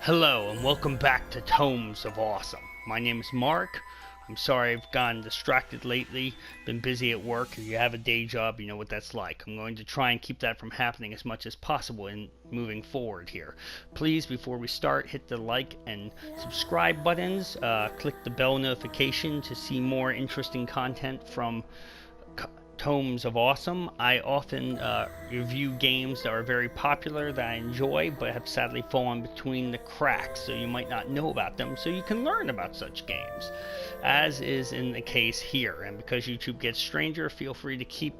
Hello and welcome back to Tomes of Awesome. My name is Mark. I'm sorry I've gotten distracted lately, been busy at work. If you have a day job, you know what that's like. I'm going to try and keep that from happening as much as possible in moving forward here. Please, before we start, hit the like and subscribe buttons. Click the bell notification to see more interesting content from Tomes of Awesome. I often review games that are very popular that I enjoy but have sadly fallen between the cracks, so you might not know about them, so you can learn about such games, as is in the case here. And because YouTube gets stranger, feel free to keep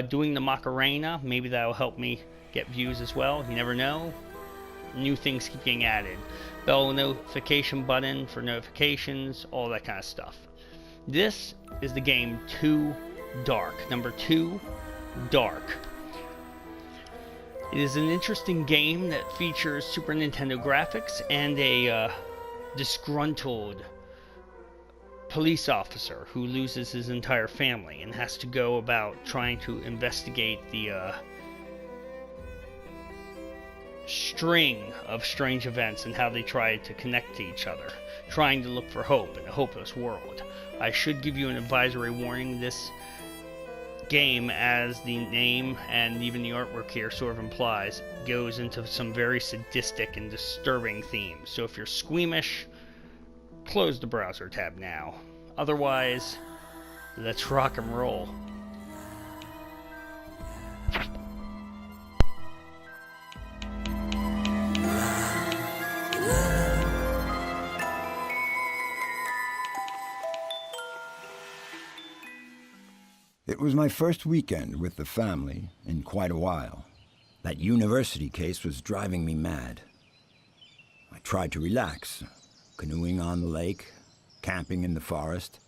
doing the Macarena. Maybe that'll help me get views as well. You never know. New things keep getting added. Bell notification button for notifications, all that kind of stuff. This is the game 2 Dark. Number 2, Dark. It is an interesting game that features Super Nintendo graphics and a disgruntled police officer who loses his entire family and has to go about trying to investigate the string of strange events and how they try to connect to each other, trying to look for hope in a hopeless world. I should give you an advisory warning. This game, as the name and even the artwork here sort of implies, goes into some very sadistic and disturbing themes. So if you're squeamish, close the browser tab now. Otherwise, let's rock and roll. It was my first weekend with the family in quite a while. That university case was driving me mad. I tried to relax, canoeing on the lake, camping in the forest.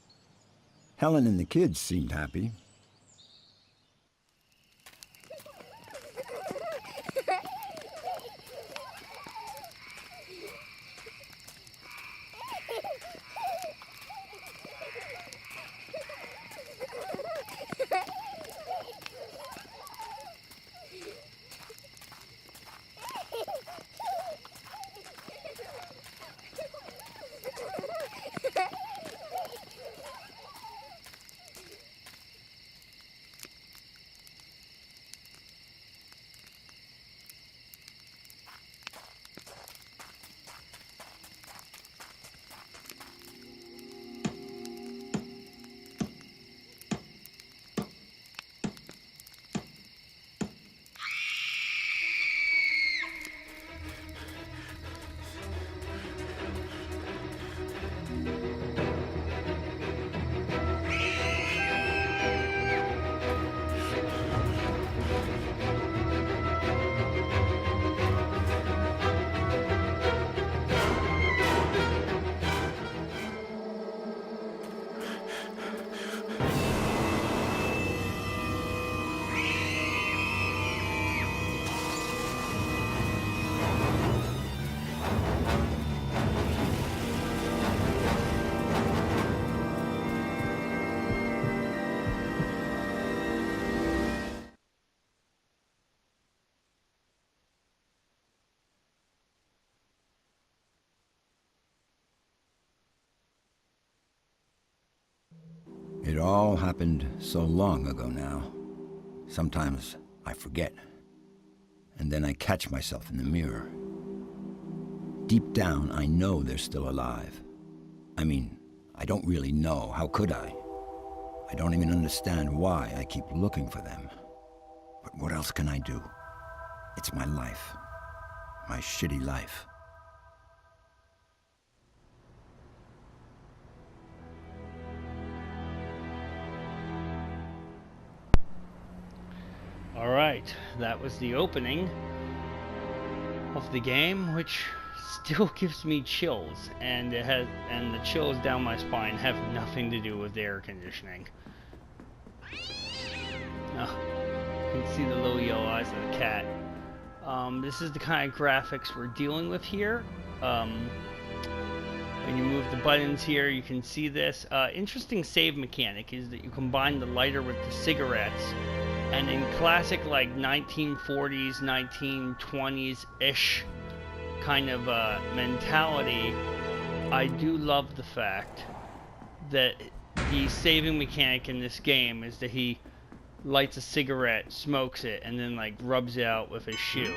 Helen and the kids seemed happy. It all happened so long ago now. Sometimes I forget. And then I catch myself in the mirror. Deep down, I know they're still alive. I mean, I don't really know. How could I? I don't even understand why I keep looking for them. But what else can I do? It's my life. My shitty life. Alright, that was the opening of the game, which still gives me chills, and the chills down my spine have nothing to do with the air conditioning. Oh, you can see the little yellow eyes of the cat. This is the kind of graphics we're dealing with here. When you move the buttons here, you can see this. Interesting save mechanic is that you combine the lighter with the cigarettes, and in classic like 1940s, 1920s-ish kind of mentality, I do love the fact that the saving mechanic in this game is that he lights a cigarette, smokes it, and then like rubs it out with his shoe.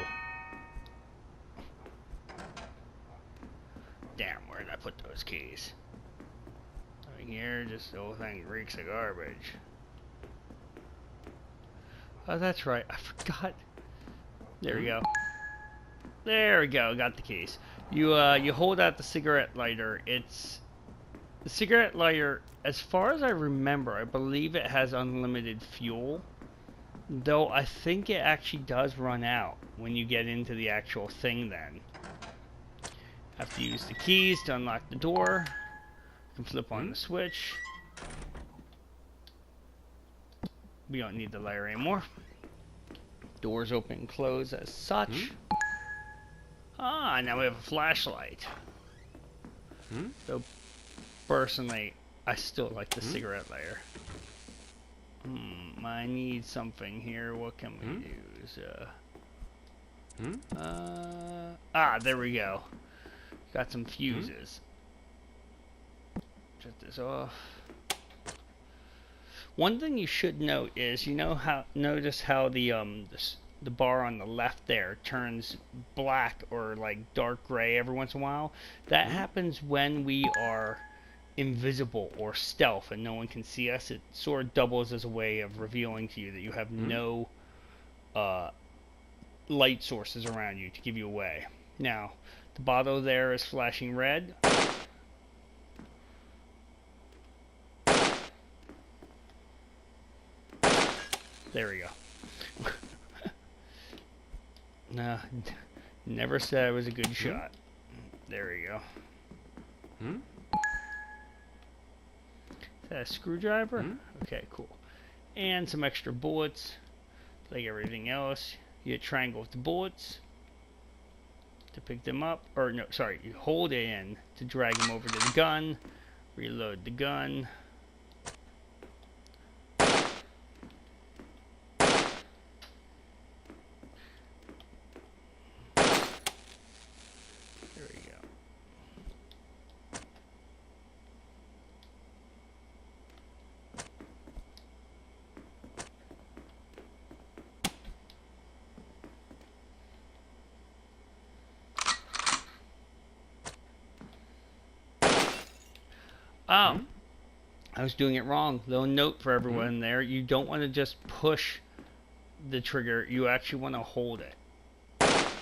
Damn, where did I put those keys? Over here, just the whole thing reeks of garbage. Oh, that's right, I forgot. There we go. There we go, got the keys. You hold out the cigarette lighter. It's the cigarette lighter, as far as I remember, I believe it has unlimited fuel. Though I think it actually does run out when you get into the actual thing then. Have to use the keys to unlock the door. And flip on the switch. We don't need the lighter anymore. Doors open and close as such. Ah, now we have a flashlight. Though, personally, I still like the cigarette lighter. I need something here. What can we use? There we go. Got some fuses. Shut this off. One thing you should note is, notice how the bar on the left there turns black or like dark gray every once in a while. That happens when we are invisible or stealth and no one can see us. It sort of doubles as a way of revealing to you that you have no light sources around you to give you away. Now, the bottle there is flashing red. There we go. Nah, never said it was a good shot. There we go. Is that a screwdriver? Okay, cool. And some extra bullets. Like everything else. You hit triangle with the bullets to pick them up. Or no, sorry, you hold it in to drag them over to the gun. Reload the gun. Oh, I was doing it wrong. Little note for everyone there. You don't want to just push the trigger. You actually want to hold it. At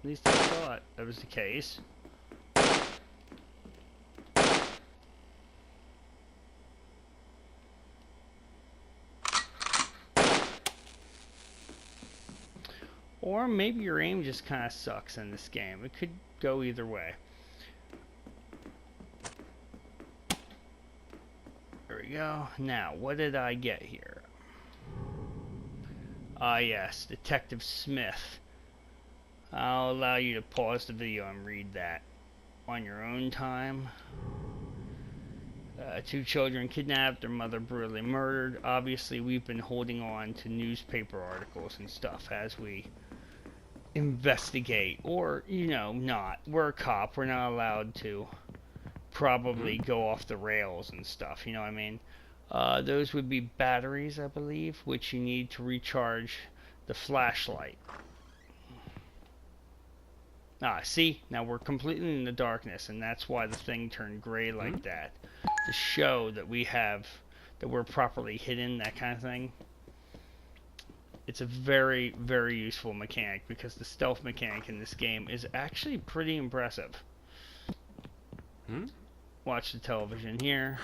least I thought that was the case. Or maybe your aim just kind of sucks in this game. It could go either way. There we go. Now, what did I get here? Ah, yes, Detective Smith. I'll allow you to pause the video and read that on your own time. 2 children kidnapped, their mother brutally murdered. Obviously, we've been holding on to newspaper articles and stuff as we investigate. Or, not. We're a cop. We're not allowed to probably go off the rails and stuff, you know what I mean? Those would be batteries, I believe, which you need to recharge the flashlight. Ah, see? Now we're completely in the darkness, and that's why the thing turned gray like that. To show that we're properly hidden, that kind of thing. It's a very, very useful mechanic, because the stealth mechanic in this game is actually pretty impressive. Watch the television here.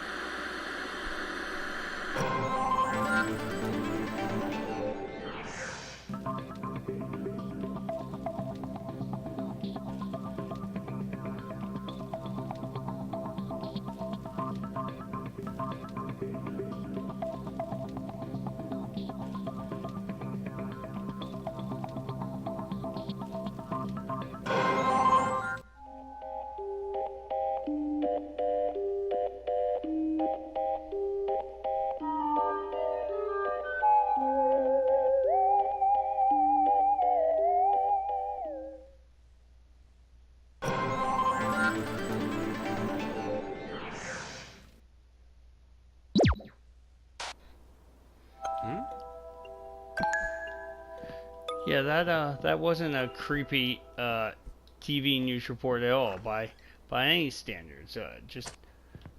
Yeah, that wasn't a creepy TV news report at all by any standards. Just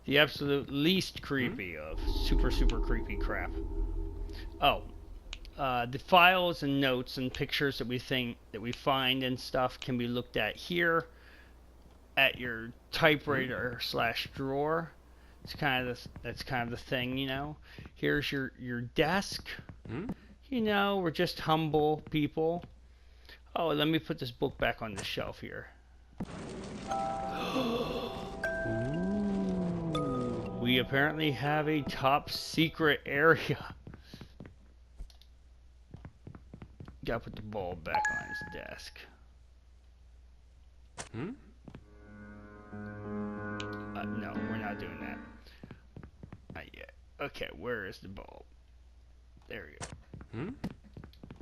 the absolute least creepy of super creepy crap. Oh, the files and notes and pictures that we find and stuff can be looked at here at your typewriter / drawer. That's kind of the thing, you know. Here's your desk. You know, we're just humble people. Oh, let me put this book back on the shelf here. Ooh, we apparently have a top secret area. Gotta put the bulb back on his desk. No, we're not doing that. Not yet. Okay, where is the bulb? There we go.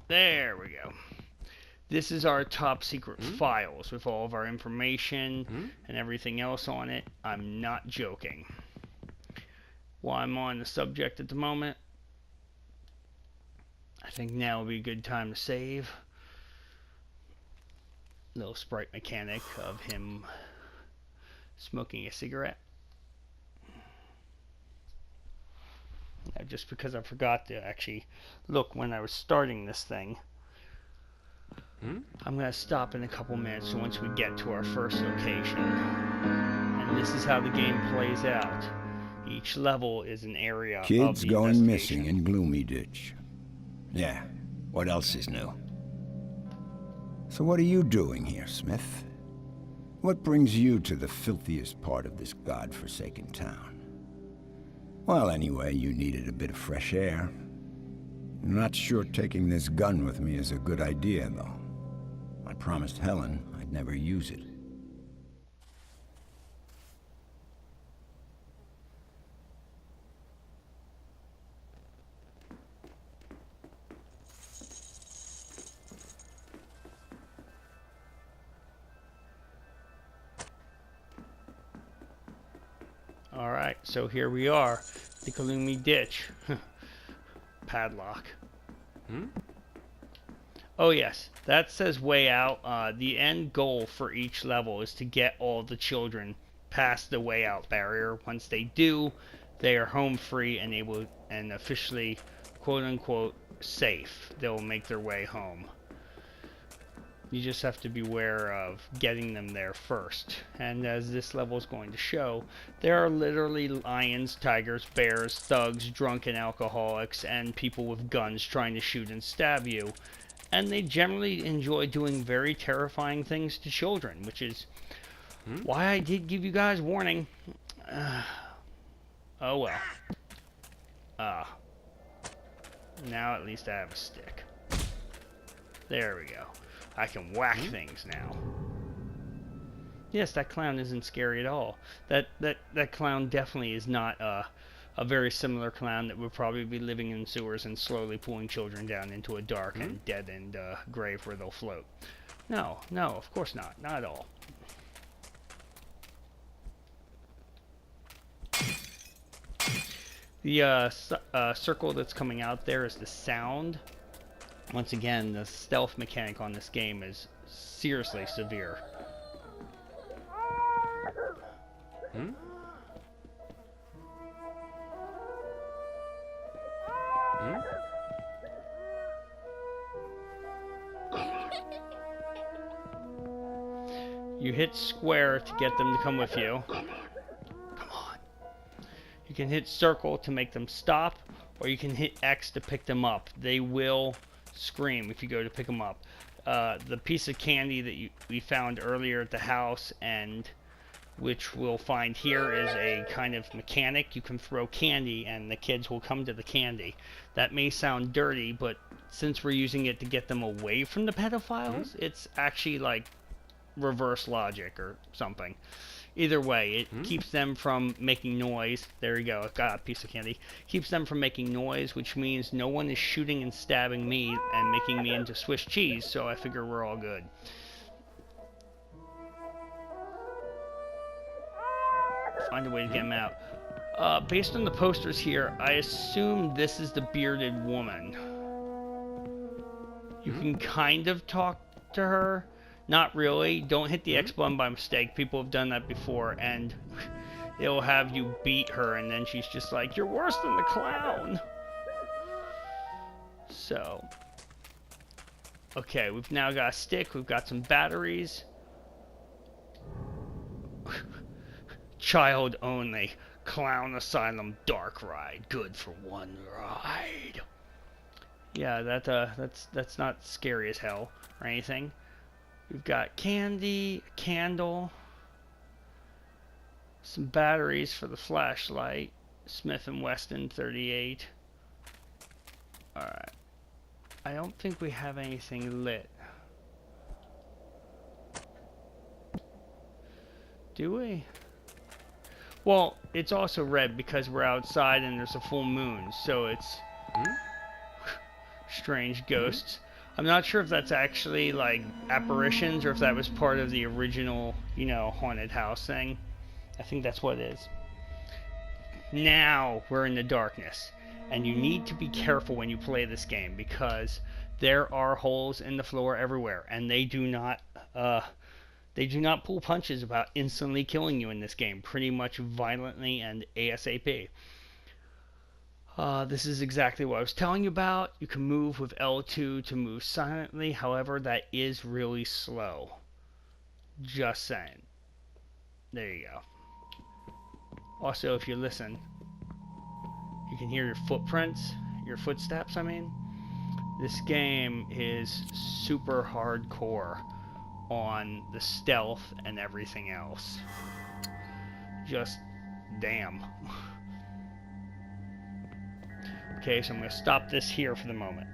There we go. This is our top secret files with all of our information and everything else on it. I'm not joking. While I'm on the subject at the moment, I think now would be a good time to save. Little sprite mechanic of him smoking a cigarette. Now, just because I forgot to actually look when I was starting this thing, I'm going to stop in a couple minutes once we get to our first location. And this is how the game plays out. Each level is an area of the Kids going investigation. missing in Gloomy Ditch. Yeah, what else is new? So what are you doing here, Smith? What brings you to the filthiest part of this godforsaken town? Well, anyway, you needed a bit of fresh air. I'm not sure taking this gun with me is a good idea, though. I promised Helen I'd never use it. Alright, so here we are. The Gloomy Ditch. Padlock. Oh yes, that says way out. The end goal for each level is to get all the children past the way out barrier. Once they do, they are home free and able and officially quote unquote safe. They'll make their way home. You just have to beware of getting them there first. And as this level is going to show, there are literally lions, tigers, bears, thugs, drunken alcoholics, and people with guns trying to shoot and stab you. And they generally enjoy doing very terrifying things to children, which is why I did give you guys warning. Oh well. Now at least I have a stick. There we go. I can whack things now. Yes, that clown isn't scary at all. That clown definitely is not a very similar clown that would probably be living in sewers and slowly pulling children down into a dark and dead-end grave where they'll float. No, of course not. Not at all. The circle that's coming out there is the sound. Once again, the stealth mechanic on this game is seriously severe. You hit square to get them to come with you. Come on. You can hit circle to make them stop, or you can hit X to pick them up. They will scream if you go to pick them up. The piece of candy that we found earlier at the house, and which we'll find here, is a kind of mechanic. You can throw candy and the kids will come to the candy. That may sound dirty, but since we're using it to get them away from the pedophiles, it's actually like reverse logic or something. Either way, it keeps them from making noise. There you go, got a piece of candy. Keeps them from making noise, which means no one is shooting and stabbing me and making me into Swiss cheese, so I figure we're all good. Find a way to get them out. Based on the posters here, I assume this is the bearded woman. You can kind of talk to her. Not really. Don't hit the X button by mistake. People have done that before, and it'll have you beat her, and then she's just like, "You're worse than the clown." So, okay, we've now got a stick. We've got some batteries. Child only. Clown Asylum Dark Ride. Good for one ride. Yeah, that's not scary as hell or anything. We've got candy, a candle, some batteries for the flashlight, Smith & Wesson 38. Alright. I don't think we have anything lit. Do we? Well, it's also red because we're outside and there's a full moon, so it's strange ghosts. I'm not sure if that's actually like apparitions or if that was part of the original, you know, haunted house thing. I think that's what it is. Now we're in the darkness, and you need to be careful when you play this game because there are holes in the floor everywhere, and they do not pull punches about instantly killing you in this game, pretty much violently and ASAP. This is exactly what I was telling you about. You can move with L2 to move silently, however, that is really slow. Just saying. There you go. Also, if you listen, you can hear your footsteps, I mean. This game is super hardcore on the stealth and everything else. Just damn. Okay, so I'm going to stop this here for the moment.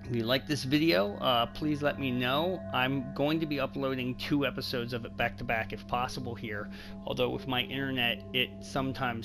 If you like this video, please let me know. I'm going to be uploading 2 episodes of it back to back if possible here, although with my internet it sometimes